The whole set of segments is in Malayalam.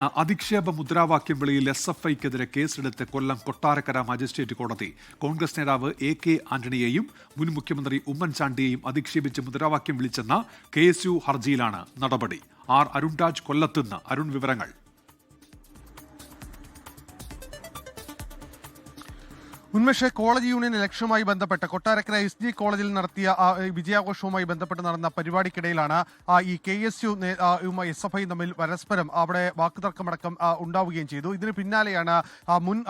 അധിക്ഷേപ മുദ്രാവാക്യം വിളിയിൽ SFIക്കെതിരെ കേസെടുത്ത് കൊല്ലം കൊട്ടാരക്കര മജിസ്ട്രേറ്റ് കോടതി കോൺഗ്രസ് നേതാവ് AK ആന്റണിയെയും മുൻ മുഖ്യമന്ത്രി ഉമ്മൻചാണ്ടിയെയും അധിക്ഷേപിച്ച് മുദ്രാവാക്യം വിളിച്ചെന്ന KSU ഹർജിയിലാണ് നടപടി. അരുൺരാജ് കൊല്ലത്തുനിന്ന്. അരുൺ, വിവരങ്ങൾ. ഉന്മേഷ്, കോളേജ് യൂണിയൻ ഇലക്ഷനുമായി ബന്ധപ്പെട്ട് കൊട്ടാരക്കര SG കോളേജിൽ നടത്തിയ വിജയാഘോഷവുമായി ബന്ധപ്പെട്ട് നടന്ന പരിപാടിക്കിടയിലാണ് ഈ KSU SFI തമ്മിൽ പരസ്പരം അവിടെ വാക്കുതർക്കമടക്കം ഉണ്ടാവുകയും ചെയ്തു. ഇതിന് പിന്നാലെയാണ് മുൻ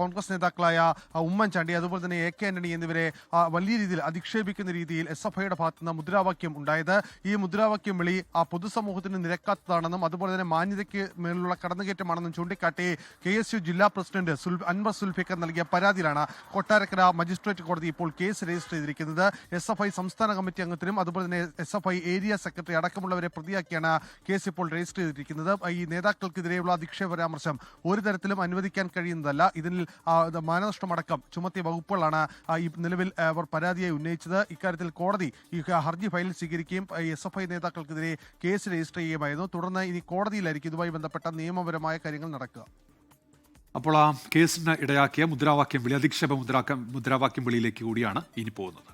കോൺഗ്രസ് നേതാക്കളായ ഉമ്മൻചാണ്ടി അതുപോലെ തന്നെ AK ആന്റണി എന്നിവരെ വലിയ രീതിയിൽ അധിക്ഷേപിക്കുന്ന രീതിയിൽ SFIയുടെ ഭാഗത്തു നിന്ന് മുദ്രാവാക്യം ഉണ്ടായത്. ഈ മുദ്രാവാക്യം വിളി പൊതുസമൂഹത്തിന് നിരക്കാത്തതാണെന്നും അതുപോലെ തന്നെ മാന്യതയ്ക്ക് മേലുള്ള കടന്നുകയറ്റമാണെന്നും ചൂണ്ടിക്കാട്ടി KSU ജില്ലാ പ്രസിഡന്റ് അൻവർ സുൽഫിക്കർ നൽകിയ പരാതിയിലാണ് കൊട്ടാരക്കര മജിസ്ട്രേറ്റ് കോടതി ഇപ്പോൾ കേസ് രജിസ്റ്റർ ചെയ്തിരിക്കുന്നത്. SFI സംസ്ഥാന കമ്മിറ്റി അംഗത്തിനും അതുപോലെ തന്നെ SFI ഏരിയ സെക്രട്ടറി അടക്കമുള്ളവരെ പ്രതിയാക്കിയാണ് കേസ് ഇപ്പോൾ രജിസ്റ്റർ ചെയ്തിരിക്കുന്നത്. ഈ നേതാക്കൾക്കെതിരെയുള്ള അധിക്ഷേപ പരാമർശം ഒരു തരത്തിലും അനുവദിക്കാൻ കഴിയുന്നതല്ല. ഇതിൽ മാനനഷ്ടമടക്കം ചുമത്തിയ വകുപ്പുകളാണ് ഈ നിലവിൽ അവർ പരാതിയായി ഉന്നയിച്ചത്. ഇക്കാര്യത്തിൽ കോടതി ഈ ഹർജി ഫയൽ സ്വീകരിക്കുകയും SFI നേതാക്കൾക്കെതിരെ കേസ് രജിസ്റ്റർ ചെയ്യുകയായിരുന്നു. തുടർന്ന് ഇനി കോടതിയിലായിരിക്കും ഇതുമായി ബന്ധപ്പെട്ട നിയമപരമായ കാര്യങ്ങൾ നടക്കുക. അപ്പോൾ ആ കേസിന് ഇടയാക്കിയ മുദ്രാവാക്യം വിളി, അധിക്ഷേപ മുദ്രാവാക്യം വിളിയിലേക്ക് കൂടിയാണ് ഇനി പോകുന്നത്.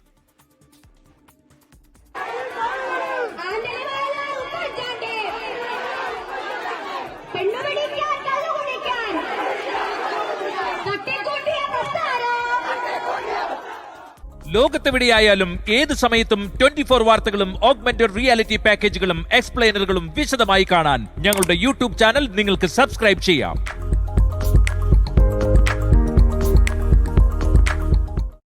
ലോകത്തെവിടെയായാലും ഏത് സമയത്തും 24 വാർത്തകളും ഓഗ്മെന്റഡ് റിയാലിറ്റി പാക്കേജുകളും എക്സ്പ്ലെയിനറുകളും വിശദമായി കാണാൻ ഞങ്ങളുടെ YouTube ചാനൽ നിങ്ങൾക്ക് സബ്സ്ക്രൈബ് ചെയ്യാം.